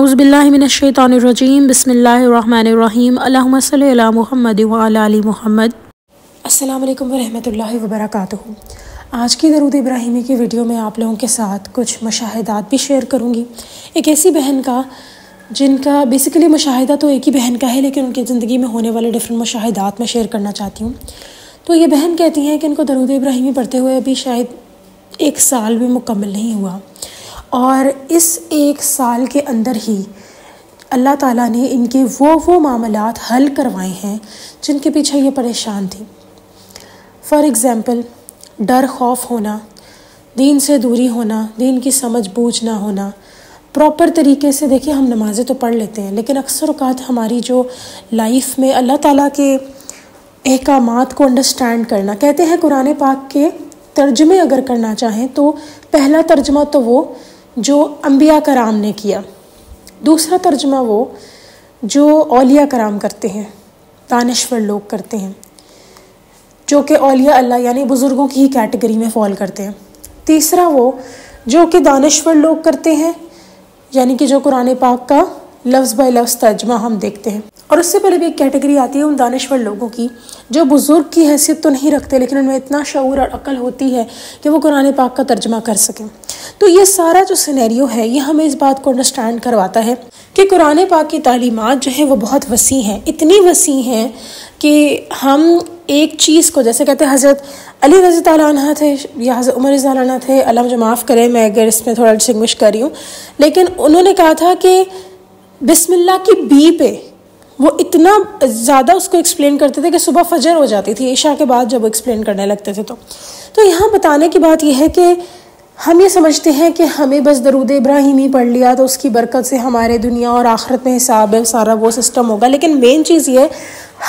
اعوذ باللہ من الشیطان الرجیم بسم اللہ الرحمن الرحیم اللہم صلی علی محمد وعلی آل محمد۔ السلام علیکم ورحمۃ اللہ وبرکاتہ۔ آج کی درود ابراہیمی کی ویڈیو میں آپ لوگوں کے ساتھ کچھ مشاہدات بھی شیئر کروں گی، ایک ایسی بہن کا جن کا بیسیکلی مشاہدہ تو ایک ہی بہن کا ہے، لیکن ان کی زندگی میں ہونے والے ڈفرینٹ مشاہدات میں شیئر کرنا چاہتی ہوں۔ تو یہ بہن کہتی ہیں کہ ان کو درود ابراہیمی پڑھتے ہوئے ابھی شاید 1 سال بھی مکمل نہیں ہوا، اور اس 1 سال کے اندر ہی اللہ تعالیٰ نے ان کے وہ معاملات حل کروائے ہیں جن کے پیچھے یہ پریشان تھی۔ فار ایگزامپل، ڈر خوف ہونا، دین سے دوری ہونا، دین کی سمجھ بوجھ نہ ہونا، پراپر طریقے سے دیکھیں ہم نمازیں تو پڑھ لیتے ہیں، لیکن اکثر اوقات ہماری جو لائف میں اللہ تعالیٰ کے احکامات کو انڈرسٹینڈ کرنا، کہتے ہیں قرآن پاک کے ترجمے اگر کرنا چاہیں تو پہلا ترجمہ تو وہ جو انبیاء کرام نے کیا، دوسرا ترجمہ وہ جو اولیاء کرام کرتے ہیں، دانشور لوگ کرتے ہیں، جو کہ اولیاء اللہ یعنی بزرگوں کی ہی کیٹیگری میں فال کرتے ہیں، تیسرا وہ جو کہ دانشور لوگ کرتے ہیں، یعنی کہ جو قرآن پاک کا لفظ بائی لفظ ترجمہ ہم دیکھتے ہیں، اور اس سے پہلے بھی ایک کیٹیگری آتی ہے ان دانشور لوگوں کی جو بزرگ کی حیثیت تو نہیں رکھتے، لیکن ان میں اتنا شعور اور عقل ہوتی ہے کہ وہ قرآن پاک کا ترجمہ کر سکیں۔ تو یہ سارا جو سینیریو ہے یہ ہمیں اس بات کو انڈرسٹینڈ کرواتا ہے کہ قرآن پاک کی تعلیمات جو ہیں وہ بہت وسیع ہیں، اتنی وسیع ہیں کہ ہم ایک چیز کو، جیسے کہتے ہیں حضرت علی رضی اللہ عنہ تھے یا حضرت عمر رضی اللہ عنہ تھے، اللہ مجھے معاف کرے میں اگر اس میں تھوڑا ڈسٹنگوش کر رہی ہوں، لیکن انہوں نے کہا تھا کہ بسم اللہ کی بی پہ وہ اتنا زیادہ اس کو ایکسپلین کرتے تھے کہ صبح فجر ہو جاتی تھی عشاء کے بعد جب وہ ایکسپلین کرنے لگتے تھے۔ تو یہاں بتانے کی بات یہ ہے کہ ہم یہ سمجھتے ہیں کہ ہمیں بس درود ابراہیمی پڑھ لیا تو اس کی برکت سے ہمارے دنیا اور آخرت میں حساب ہے، سارا وہ سسٹم ہوگا، لیکن مین چیز یہ ہے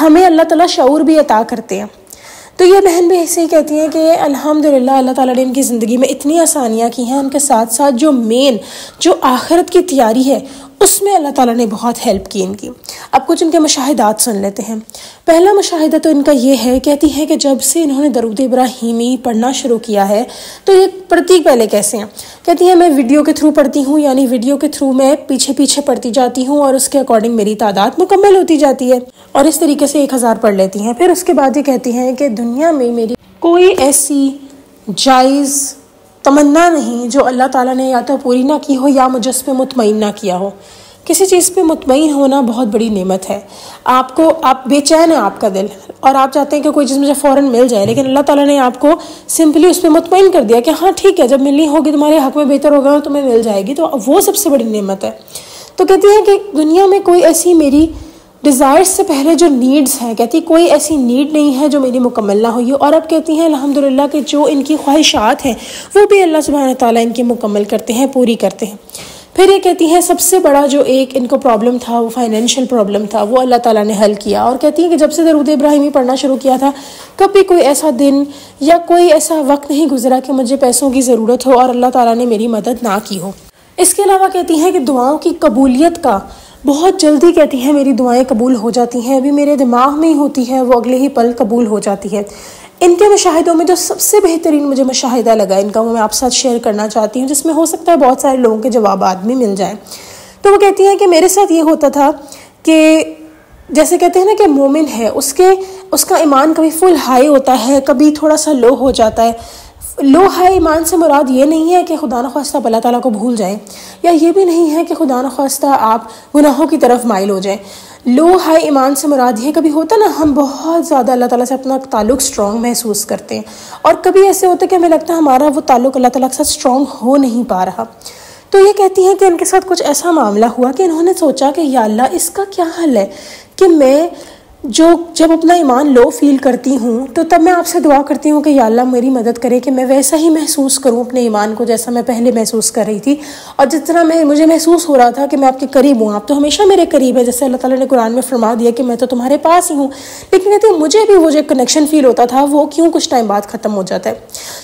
ہمیں اللہ تعالیٰ شعور بھی عطا کرتے ہیں۔ تو یہ بہن بھی ایسے ہی کہتی ہیں کہ الحمدللہ اللہ تعالیٰ نے ان کی زندگی میں اتنی آسانیاں کی ہیں، ان کے ساتھ ساتھ جو آخرت کی تیاری ہے اس میں اللہ تعالیٰ نے بہت ہیلپ کی ان کی۔ اب کچھ ان کے مشاہدات سن لیتے ہیں۔ پہلا مشاہدہ تو ان کا یہ ہے، کہتی ہیں کہ جب سے انہوں نے درود ابراہیمی پڑھنا شروع کیا ہے تو یہ پڑھتی پہلے کیسے ہیں، کہتی ہیں میں ویڈیو کے تھرو پڑھتی ہوں، یعنی ویڈیو کے تھرو میں پیچھے پڑھتی جاتی ہوں اور اس کے اکارڈنگ میری تعداد مکمل ہوتی جاتی ہے، اور اس طریقے سے 1000 پڑھ لیتی ہیں۔ پھر اس کے بعد یہ کہتی ہیں کہ دنیا میں میری کوئی ایسی جائز تمنا نہیں جو اللہ تعالیٰ نے یا تو پوری نہ کی ہو یا مجھے اس پہ مطمئن نہ کیا ہو۔ کسی چیز پہ مطمئن ہونا بہت بڑی نعمت ہے۔ آپ بے چین ہے آپ کا دل، اور آپ چاہتے ہیں کہ کوئی چیز مجھے فوراً مل جائے، لیکن اللہ تعالیٰ نے آپ کو سمپلی اس پہ مطمئن کر دیا کہ ہاں ٹھیک ہے، جب ملنی ہوگی تمہارے حق میں بہتر ہوگا تمہیں مل جائے گی، تو وہ سب سے بڑی نعمت ہے۔ تو کہتی ہیں کہ دنیا میں کوئی ایسی میری ڈیزائرز سے پہلے جو نیڈز ہیں، کہتی کوئی ایسی نیڈ نہیں ہے جو میری مکمل نہ ہوئی ہو، اور اب کہتی ہیں الحمدللہ کہ جو ان کی خواہشات ہیں وہ بھی اللہ سبحانہ تعالیٰ ان کی مکمل کرتے ہیں، پوری کرتے ہیں۔ پھر یہ کہتی ہیں سب سے بڑا جو ایک ان کو پرابلم تھا، وہ فائنینشیل پرابلم تھا، وہ اللہ تعالیٰ نے حل کیا، اور کہتی ہیں کہ جب سے درود ابراہیمی پڑھنا شروع کیا تھا کبھی کوئی ایسا دن یا کوئی ایسا وقت نہیں گزرا کہ مجھے پیسوں کی ضرورت ہو اور اللہ تعالیٰ نے میری مدد نہ کی ہو۔ اس کے علاوہ کہتی ہیں کہ دعاؤں کی قبولیت کا بہت جلدی کہتی ہیں میری دعائیں قبول ہو جاتی ہیں، ابھی میرے دماغ میں ہی ہوتی ہے وہ اگلے ہی پل قبول ہو جاتی ہے۔ ان کے مشاہدوں میں جو سب سے بہترین مجھے مشاہدہ لگا ان کا، وہ میں آپ ساتھ شیئر کرنا چاہتی ہوں، جس میں ہو سکتا ہے بہت سارے لوگوں کے جوابات بھی مل جائیں۔ تو وہ کہتی ہیں کہ میرے ساتھ یہ ہوتا تھا کہ جیسے کہتے ہیں نا کہ مومن ہے اس کا ایمان کبھی فل ہائی ہوتا ہے، کبھی تھوڑا سا لو ہو جاتا ہے۔ لو ہائی ایمان سے مراد یہ نہیں ہے کہ خدا نخواستہ آپ اللہ تعالیٰ کو بھول جائیں، یا یہ بھی نہیں ہے کہ خدا نخواستہ آپ گناہوں کی طرف مائل ہو جائیں۔ لو ہائی ایمان سے مراد یہ کبھی ہوتا نا ہم بہت زیادہ اللہ تعالیٰ سے اپنا تعلق سٹرونگ محسوس کرتے ہیں، اور کبھی ایسے ہوتا ہے کہ ہمیں لگتا ہے ہمارا وہ تعلق اللہ تعالیٰ کے ساتھ سٹرونگ ہو نہیں پا رہا۔ تو یہ کہتی ہیں کہ ان کے ساتھ کچھ ایسا معاملہ ہوا کہ انہوں نے سوچا کہ یا اللہ اس کا کیا حل ہے کہ میں جب اپنا ایمان لو فیل کرتی ہوں تو تب میں آپ سے دعا کرتی ہوں کہ یا اللہ میری مدد کرے کہ میں ویسا ہی محسوس کروں اپنے ایمان کو جیسا میں پہلے محسوس کر رہی تھی، اور جس طرح مجھے محسوس ہو رہا تھا کہ میں آپ کے قریب ہوں، آپ تو ہمیشہ میرے قریب ہیں، جیسے اللہ تعالیٰ نے قرآن میں فرما دیا کہ میں تو تمہارے پاس ہی ہوں، لیکن کہتے ہیں مجھے بھی وہ جو کنیکشن فیل ہوتا تھا وہ کیوں کچھ ٹائم بعد ختم ہو جاتا ہے۔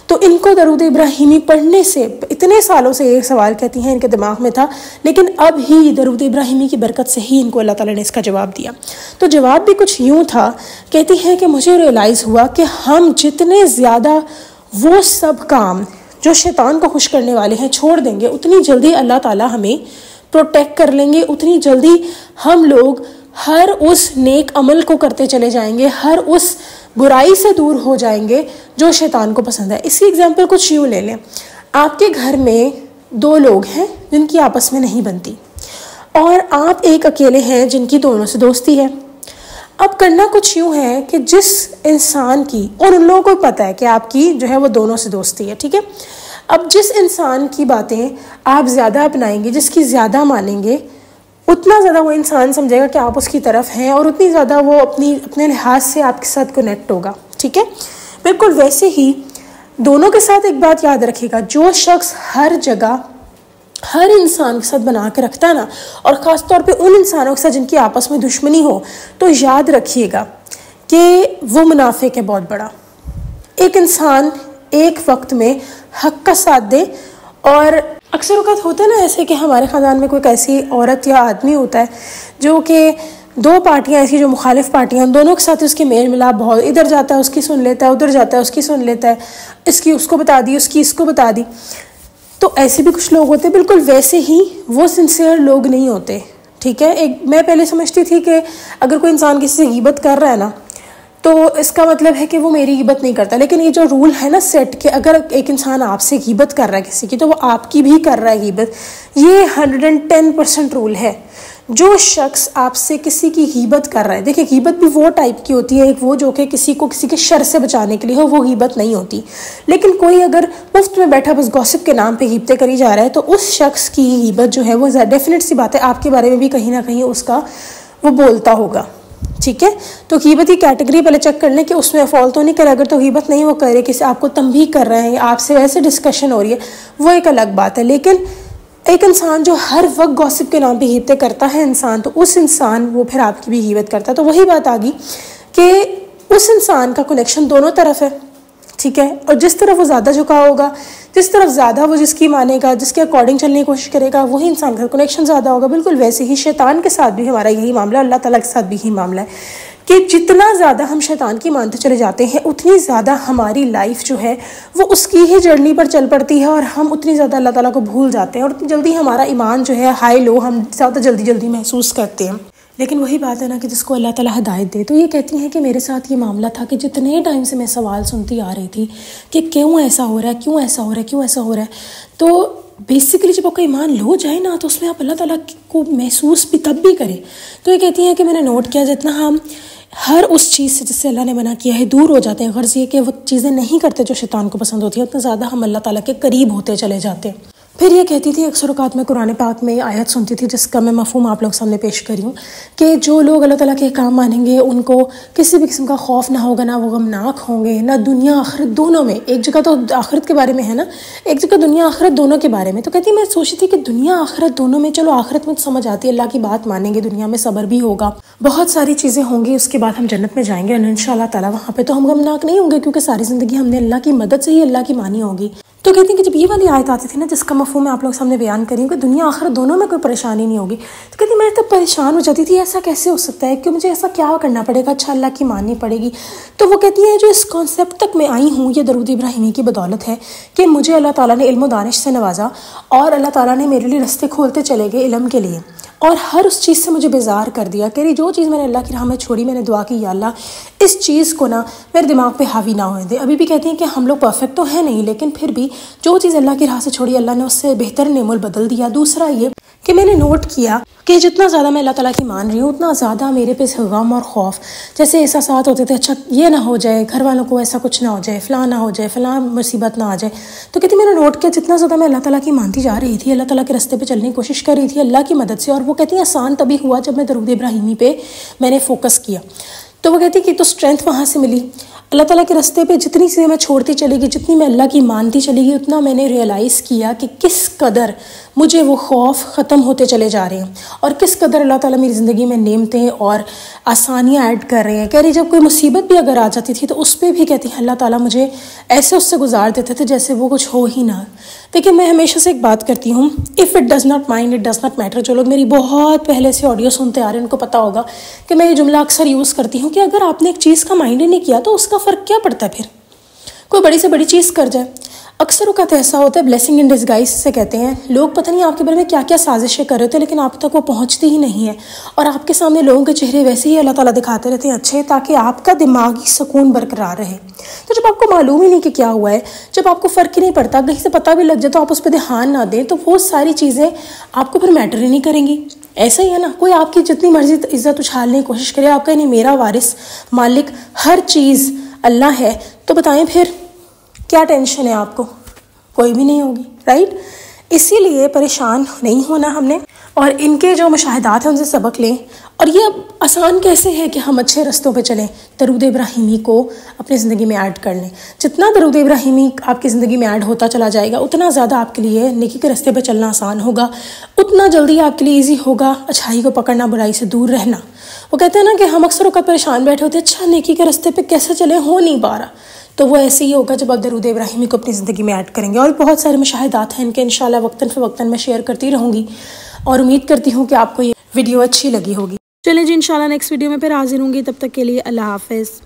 تو ان کو درود ابراہیمی پڑھنے سے اتنے سالوں سے ایک سوال کہتی ہیں ان کے دماغ میں تھا، لیکن اب ہی درود ابراہیمی کی برکت سے ہی ان کو اللہ تعالیٰ نے اس کا جواب دیا۔ تو جواب بھی کچھ یوں تھا، کہتی ہیں کہ مجھے ریئلائز ہوا کہ ہم جتنے زیادہ وہ سب کام جو شیطان کو خوش کرنے والے ہیں چھوڑ دیں گے، اتنی جلدی اللہ تعالیٰ ہمیں پروٹیکٹ کر لیں گے اتنی جلدی ہم لوگ ہر اس نیک عمل کو کرتے چلے جائیں گے، ہر اس برائی سے دور ہو جائیں گے جو شیطان کو پسند ہے۔ اس کی ایگزامپل کچھ یوں لے لیں، آپ کے گھر میں 2 لوگ ہیں جن کی آپس میں نہیں بنتی، اور آپ ایک اکیلے ہیں جن کی دونوں سے دوستی ہے۔ اب کرنا کچھ یوں ہے کہ جس انسان کی، اور ان لوگوں کو پتہ ہے کہ آپ کی جو ہے وہ دونوں سے دوستی ہے، ٹھیک ہے، اب جس انسان کی باتیں آپ زیادہ اپنائیں گے، جس کی زیادہ مانیں گے، اتنا زیادہ وہ انسان سمجھے گا کہ آپ اس کی طرف ہیں، اور اتنی زیادہ وہ اپنے لحاظ سے آپ کے ساتھ کنیکٹ ہوگا، ٹھیک ہے۔ بالکل ویسے ہی دونوں کے ساتھ ایک بات یاد رکھیے گا، جو شخص ہر جگہ ہر انسان کے ساتھ بنا کے رکھتا ہے نا، اور خاص طور پہ ان انسانوں کے ساتھ جن کی آپس میں دشمنی ہو، تو یاد رکھیے گا کہ وہ منافق ہے بہت بڑا۔ ایک انسان ایک وقت میں حق کا ساتھ دے، اور اکثر اوقات ہوتا ہے نا ایسے کہ ہمارے خاندان میں کوئی ایسی عورت یا آدمی ہوتا ہے جو کہ 2 پارٹیاں ایسی جو مخالف پارٹیاں، دونوں کے ساتھ اس کے میل ملاپ بہت، ادھر جاتا ہے اس کی سن لیتا ہے، ادھر جاتا ہے اس کی سن لیتا ہے، اس کی اس کو بتا دی، اس کی اس کو بتا دی، تو ایسے بھی کچھ لوگ ہوتے ہیں۔ بالکل ویسے ہی وہ سنسیئر لوگ نہیں ہوتے، ٹھیک ہے۔ میں پہلے سمجھتی تھی کہ اگر کوئی انسان کسی سے غیبت کر رہا ہے نا تو اس کا مطلب ہے کہ وہ میری غیبت نہیں کرتا، لیکن یہ جو رول ہے نا سیٹ کہ اگر ایک انسان آپ سے غیبت کر رہا ہے کسی کی تو وہ آپ کی بھی کر رہا ہے غیبت، یہ 110% رول ہے۔ جو شخص آپ سے کسی کی غیبت کر رہا ہے، دیکھیں غیبت بھی وہ ٹائپ کی ہوتی ہے، ایک وہ جو کہ کسی کو کسی کے شر سے بچانے کے لیے ہو، وہ غیبت نہیں ہوتی، لیکن کوئی اگر مفت میں بیٹھا بس گوسپ کے نام پہ غیبتیں کری جا رہا ہے تو اس شخص کی غیبت جو ہے وہ ڈیفینیٹ سی بات ہے آپ کے بارے میں بھی کہیں نہ کہیں اس کا وہ بولتا ہوگا، ٹھیک ہے۔ تو غیبت کی کیٹیگری پہلے چیک کر لیں کہ اس میں فال تو نہیں کرے، اگر تو غیبت نہیں وہ کرے، کسی آپ کو تنبیہ کر رہے ہیں، آپ سے ویسے ڈسکشن ہو رہی ہے، وہ ایک الگ بات ہے، لیکن ایک انسان جو ہر وقت گوسپ کے نام پہ غیبتیں کرتا ہے انسان، تو اس انسان وہ پھر آپ کی بھی غیبت کرتا ہے، تو وہی بات آ گئی کہ اس انسان کا کنیکشن دونوں طرف ہے، ٹھیک ہے، اور جس طرف وہ زیادہ جھکا ہوگا، جس طرف زیادہ وہ جس کی مانے گا، جس کے اکارڈنگ چلنے کی کوشش کرے گا، وہی انسان کا کنیکشن زیادہ ہوگا۔ بالکل ویسے ہی شیطان کے ساتھ بھی ہمارا یہی معاملہ، اللہ تعالیٰ کے ساتھ بھی یہی معاملہ ہے کہ جتنا زیادہ ہم شیطان کی مانتے چلے جاتے ہیں اتنی زیادہ ہماری لائف جو ہے وہ اس کی ہی جرنی پر چل پڑتی ہے، اور ہم اتنی زیادہ اللہ تعالیٰ کو بھول جاتے ہیں، اور اتنی جلدی ہمارا ایمان جو ہے ہائی لو ہم زیادہ جلدی محسوس کرتے ہیں۔ لیکن وہی بات ہے نا کہ جس کو اللہ تعالیٰ ہدایت دے، تو یہ کہتی ہیں کہ میرے ساتھ یہ معاملہ تھا کہ جتنے ٹائم سے میں سوال سنتی آ رہی تھی کہ کیوں ایسا ہو رہا ہے، کیوں ایسا ہو رہا ہے، کیوں ایسا ہو رہا ہے، تو بیسیکلی جب آپ کا ایمان لو جائے نا تو اس میں آپ اللہ تعالیٰ کو محسوس بھی تب بھی کریں۔ تو یہ کہتی ہیں کہ میں نے نوٹ کیا جتنا ہم ہر اس چیز سے جس سے اللہ نے منع کیا ہے دور ہو جاتے ہیں، غرض یہ کہ وہ چیزیں نہیں کرتے جو شیطان کو پسند ہوتی ہیں، اتنا زیادہ ہم اللہ تعالیٰ کے قریب ہوتے چلے جاتے ہیں۔ پھر یہ کہتی تھی اکثر اوقات میں قرآن پاک میں آیت سنتی تھی جس کا میں مفہوم آپ لوگ سامنے پیش کری ہوں کہ جو لوگ اللہ تعالیٰ کے احکام مانیں گے ان کو کسی بھی قسم کا خوف نہ ہوگا، نہ وہ غمناک ہوں گے، نہ دنیا آخرت دونوں میں، ایک جگہ تو آخرت کے بارے میں ہے نا، ایک جگہ دنیا آخرت دونوں کے بارے میں۔ تو کہتی میں سوچی تھی کہ دنیا آخرت دونوں میں، چلو آخرت میں تو سمجھ آتی ہے اللہ کی بات مانیں گے، دنیا میں صبر بھی ہوگا، بہت ساری چیزیں ہوں گی، اس کے بعد ہم جنت میں جائیں گے اور انشاءاللہ تعالیٰ وہاں پہ تو ہم غمناک نہیں ہوں گے کیونکہ ساری زندگی ہم نے اللہ کی مدد سے ہی اللہ کی مانی ہوگی۔ تو کہتی ہیں کہ جب یہ والی آیت آتی تھی نا جس کا مفہوم میں آپ لوگ سامنے بیان کری ہوں کہ دنیا آخرت دونوں میں کوئی پریشانی نہیں ہوگی، تو کہتی میں تب پریشان ہو جاتی تھی ایسا کیسے ہو سکتا ہے کہ مجھے ایسا کیا کرنا پڑے گا، اچھا اللہ کی ماننی پڑے گی۔ تو وہ کہتی ہیں جو اس کانسیپٹ تک میں آئی ہوں یہ درود ابراہیمی کی بدولت ہے کہ مجھے اللہ تعالیٰ نے علم و دانش سے نوازا، اور اللہ تعالیٰ نے میرے لیے رستے کھولتے چلے گئے علم کے لیے، اور ہر اس چیز سے مجھے بیزار کر دیا کہ جو چیز میں نے اللہ کی راہ میں چھوڑی، میں نے دعا کی یا اللہ اس چیز کو نا میرے دماغ پہ حاوی نہ ہونے دے۔ ابھی بھی کہتی ہیں کہ ہم لوگ پرفیکٹ تو ہیں نہیں، لیکن پھر بھی جو چیز اللہ کی راہ سے چھوڑی اللہ نے اس سے بہتر نعم البدل دیا۔ دوسرا یہ کہ میں نے نوٹ کیا کہ جتنا زیادہ میں اللہ تعالیٰ کی مان رہی ہوں اتنا زیادہ میرے پہ غم اور خوف جیسے احساسات ہوتے تھے، اچھا یہ نہ ہو جائے، گھر والوں کو ایسا کچھ نہ ہو جائے، فلاں نہ ہو جائے، فلاں مصیبت نہ آ جائے۔ تو کہتی میں نے نوٹ کیا جتنا زیادہ میں اللہ تعالیٰ کی مانتی جا رہی تھی، اللہ تعالیٰ کے راستے پہ چلنے کی کوشش کر رہی تھی اللہ کی مدد سے، اور وہ کہتی ہیں آسان تبھی ہوا جب میں درود ابراہیمی پہ میں نے فوکس کیا۔ تو وہ کہتی کہ تو اسٹرینتھ وہاں سے ملی اللہ تعالیٰ کے راستے پہ، جتنی چیزیں میں چھوڑتی چلی گئی، جتنی میں اللہ کی مانتی چلی گئی، اتنا میں نے ریئلائز کیا کہ کس قدر مجھے وہ خوف ختم ہوتے چلے جا رہے ہیں، اور کس قدر اللہ تعالیٰ میری زندگی میں نعمتیں اور آسانیاں ایڈ کر رہے ہیں۔ کہہ رہی جب کوئی مصیبت بھی اگر آ جاتی تھی تو اس پہ بھی کہتی ہیں اللہ تعالیٰ مجھے ایسے اس سے گزار دیتے تھے جیسے وہ کچھ ہو ہی نہ۔ دیکھیں میں ہمیشہ سے ایک بات کرتی ہوں، if it does not mind it does not matter. جو لوگ میری بہت پہلے سے آڈیو سنتے آ رہے ہیں ان کو پتہ ہوگا کہ میں یہ جملہ اکثر یوز کرتی ہوں کہ اگر آپ نے ایک چیز کا مائنڈ ہی نہیں کیا تو اس کا فرق کیا پڑتا ہے، پھر کوئی بڑی سے بڑی چیز کر جائے۔ اکثر اوقات ایسا ہوتا ہے بلیسنگ ان ڈسگائز سے کہتے ہیں، لوگ پتہ نہیں آپ کے بارے میں کیا کیا سازشیں کر رہے ہوتے ہیں لیکن آپ تک وہ پہنچتی ہی نہیں ہے، اور آپ کے سامنے لوگوں کے چہرے ویسے ہی اللہ تعالیٰ دکھاتے رہتے ہیں اچھے، تاکہ آپ کا دماغی سکون برقرار رہے۔ تو جب آپ کو معلوم ہی نہیں کہ کیا ہوا ہے، جب آپ کو فرق ہی نہیں پڑتا، کہیں سے پتہ بھی لگ جائے تو آپ اس پہ دھیان نہ دیں، تو وہ ساری چیزیں آپ کو پھر میٹر ہی نہیں کریں گی۔ ایسا ہی ہے نا، کوئی آپ کی جتنی مرضی عزت اچھالنے کی کوشش کرے، آپ کا نہیں میرا وارث مالک ہر چیز اللہ ہے، تو بتائیں پھر کیا ٹینشن ہے آپ کو؟ کوئی بھی نہیں ہوگی، رائٹ؟ اسی لیے پریشان نہیں ہونا ہم نے، اور ان کے جو مشاہدات ہیں ان سے سبق لیں۔ اور یہ آسان کیسے ہے کہ ہم اچھے رستوں پہ چلیں؟ درود ابراہیمی کو اپنی زندگی میں ایڈ کر لیں۔ جتنا درود ابراہیمی آپ کی زندگی میں ایڈ ہوتا چلا جائے گا، اتنا زیادہ آپ کے لیے نیکی کے رستے پہ چلنا آسان ہوگا، اتنا جلدی آپ کے لیے ایزی ہوگا اچھائی کو پکڑنا، برائی سے دور رہنا۔ وہ کہتے ہیں نا کہ ہم اکثر اوقات پریشان بیٹھے ہوتے ہیں، اچھا نیکی کے رستے پہ کیسے چلیں، ہو نہیں پا رہا، تو وہ ایسے ہی ہوگا جب آپ درود ابراہیمی کو اپنی زندگی میں ایڈ کریں گے۔ اور بہت سارے مشاہدات ہیں ان کے، انشاءاللہ وقتاً فوقتاً میں شیئر کرتی رہوں گی، اور امید کرتی ہوں کہ آپ کو یہ ویڈیو اچھی لگی ہوگی۔ چلیں جی، انشاءاللہ نیکسٹ ویڈیو میں پھر حاضر ہوں گی، تب تک کے لیے اللہ حافظ۔